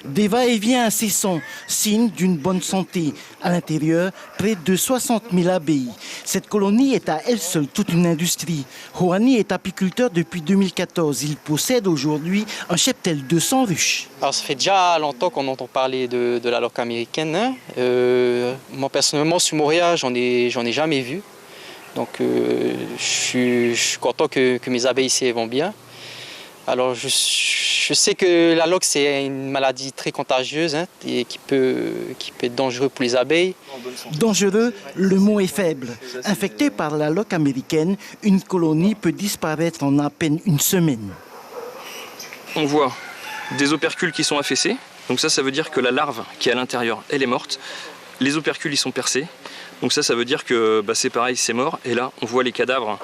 Des va-et-vient incessants, signe d'une bonne santé. À l'intérieur, près de 60 000 abeilles. Cette colonie est à elle seule toute une industrie. Rouhani est apiculteur depuis 2014. Il possède aujourd'hui un cheptel de 100 ruches. Alors, ça fait déjà longtemps qu'on entend parler de la loque américaine. Moi, personnellement, sur Montréal, j'en ai jamais vu. Donc, je suis content que mes abeilles ici vont bien. Alors, je sais que la loque, c'est une maladie très contagieuse et qui peut être dangereux pour les abeilles. Dangereux, le mot est faible. Infectée par la loque américaine, une colonie peut disparaître en à peine une semaine. On voit des opercules qui sont affaissés. Donc ça veut dire que la larve qui est à l'intérieur, elle est morte. Les opercules, ils sont percés. Donc ça veut dire que c'est pareil, c'est mort. Et là, on voit les cadavres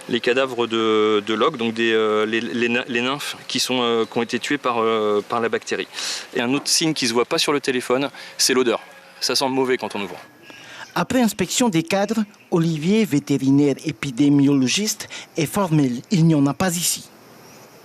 de loques, donc les nymphes qui ont été tuées par la bactérie. Et un autre signe qui ne se voit pas sur le téléphone, c'est l'odeur. Ça sent mauvais quand on ouvre. Après inspection des cadres, Olivier, vétérinaire épidémiologiste, est formel. Il n'y en a pas ici.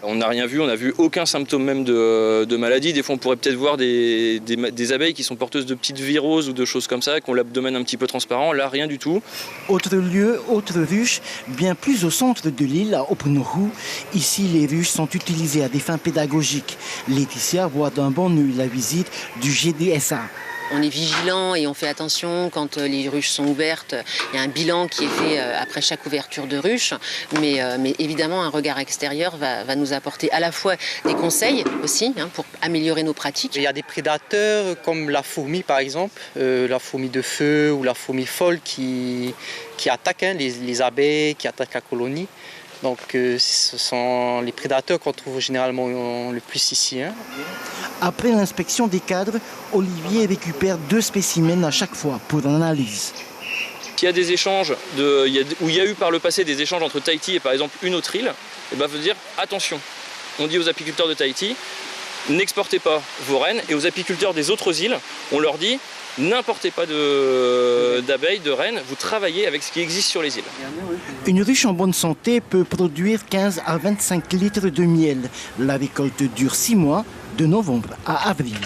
On n'a rien vu, on n'a vu aucun symptôme même de maladie. Des fois, on pourrait peut-être voir des abeilles qui sont porteuses de petites viroses ou de choses comme ça, qui ont l'abdomen un petit peu transparent. Là, rien du tout. Autre lieu, autre ruche, bien plus au centre de l'île, à Opunuru. Ici, les ruches sont utilisées à des fins pédagogiques. Laetitia voit d'un bon œil la visite du GDSA. On est vigilant et on fait attention quand les ruches sont ouvertes. Il y a un bilan qui est fait après chaque ouverture de ruche. Mais évidemment, un regard extérieur va nous apporter à la fois des conseils aussi pour améliorer nos pratiques. Il y a des prédateurs comme la fourmi par exemple, la fourmi de feu ou la fourmi folle qui attaquent les abeilles, qui attaquent la colonie. Donc ce sont les prédateurs qu'on trouve généralement le plus ici. Après l'inspection des cadres, Olivier récupère 2 spécimens à chaque fois pour l'analyse. S'il y a des échanges, où il y a eu par le passé des échanges entre Tahiti et par exemple une autre île, il faut dire attention. On dit aux apiculteurs de Tahiti, n'exportez pas vos reines, et aux apiculteurs des autres îles, on leur dit n'importez pas d'abeilles, de reines, vous travaillez avec ce qui existe sur les îles. Une ruche en bonne santé peut produire 15 à 25 litres de miel. La récolte dure 6 mois, de novembre à avril.